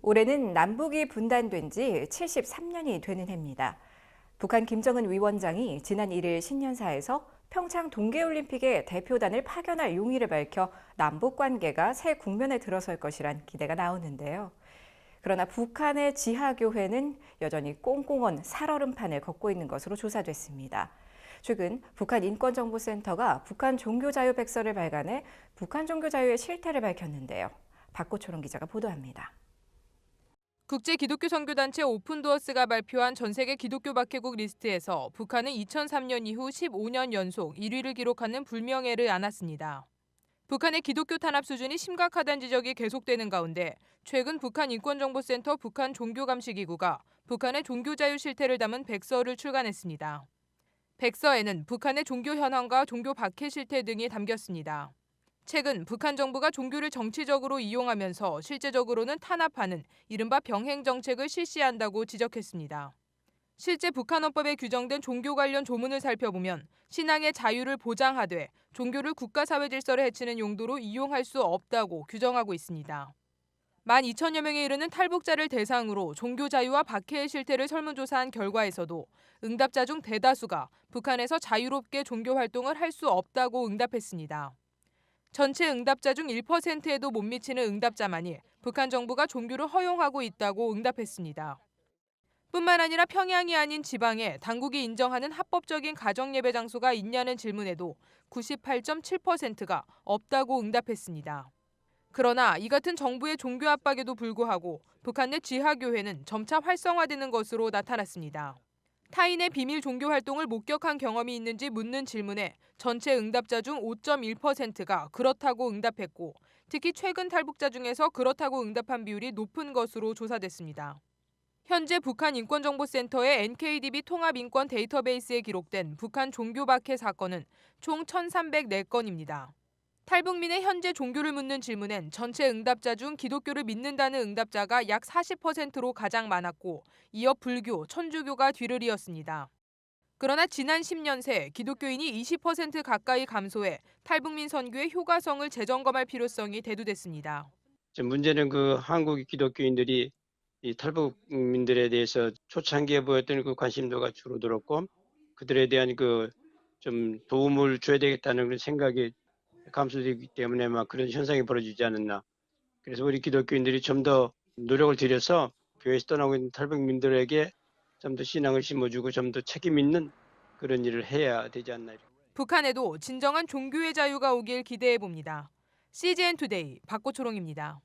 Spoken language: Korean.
올해는 남북이 분단된 지 73년이 되는 해입니다. 북한 김정은 위원장이 지난 1일 신년사에서 평창 동계올림픽에 대표단을 파견할 용의를 밝혀 남북 관계가 새 국면에 들어설 것이란 기대가 나오는데요. 그러나 북한의 지하교회는 여전히 꽁꽁언 살얼음판을 걷고 있는 것으로 조사됐습니다. 최근 북한 인권정보센터가 북한 종교자유백서를 발간해 북한 종교자유의 실태를 밝혔는데요. 박고초롱 기자가 보도합니다. 국제기독교선교단체 오픈도어스가 발표한 전 세계 기독교 박해국 리스트에서 북한은 2003년 이후 15년 연속 1위를 기록하는 불명예를 안았습니다. 북한의 기독교 탄압 수준이 심각하다는 지적이 계속되는 가운데 최근 북한 인권정보센터 북한 종교감시기구가 북한의 종교자유 실태를 담은 백서를 출간했습니다. 백서에는 북한의 종교 현황과 종교 박해 실태 등이 담겼습니다. 최근 북한 정부가 종교를 정치적으로 이용하면서 실제적으로는 탄압하는 이른바 병행 정책을 실시한다고 지적했습니다. 실제 북한 헌법에 규정된 종교 관련 조문을 살펴보면 신앙의 자유를 보장하되 종교를 국가사회 질서를 해치는 용도로 이용할 수 없다고 규정하고 있습니다. 12,000여 명에 이르는 탈북자를 대상으로 종교 자유와 박해의 실태를 설문조사한 결과에서도 응답자 중 대다수가 북한에서 자유롭게 종교 활동을 할 수 없다고 응답했습니다. 전체 응답자 중 1%에도 못 미치는 응답자만이 북한 정부가 종교를 허용하고 있다고 응답했습니다. 뿐만 아니라 평양이 아닌 지방에 당국이 인정하는 합법적인 가정예배 장소가 있냐는 질문에도 98.7%가 없다고 응답했습니다. 그러나 이 같은 정부의 종교 압박에도 불구하고 북한 내 지하교회는 점차 활성화되는 것으로 나타났습니다. 타인의 비밀 종교 활동을 목격한 경험이 있는지 묻는 질문에 전체 응답자 중 5.1%가 그렇다고 응답했고 특히 최근 탈북자 중에서 그렇다고 응답한 비율이 높은 것으로 조사됐습니다. 현재 북한 인권정보센터의 NKDB 통합인권 데이터베이스에 기록된 북한 종교 박해 사건은 총 1,304건입니다. 탈북민의 현재 종교를 묻는 질문엔 전체 응답자 중 기독교를 믿는다는 응답자가 약 40%로 가장 많았고 이어 불교, 천주교가 뒤를 이었습니다. 그러나 지난 10년 새 기독교인이 20% 가까이 감소해 탈북민 선교의 효과성을 재점검할 필요성이 대두됐습니다. 문제는 한국 기독교인들이 이 탈북민들에 대해서 초창기에 보였던 관심도가 줄어들었고 그들에 대한 좀 도움을 줘야 되겠다는 그런 생각이 감소되기 때문에 그런 현상이 벌어지지 않았나. 그래서 우리 기독교인들이 좀 더 노력을 들여서 교회에서 떠나고 있는 탈북민들에게 좀 더 신앙을 심어주고 좀 더 책임 있는 그런 일을 해야 되지 않나. 북한에도 진정한 종교의 자유가 오길 기대해 봅니다. CGN 투데이 박고초롱입니다.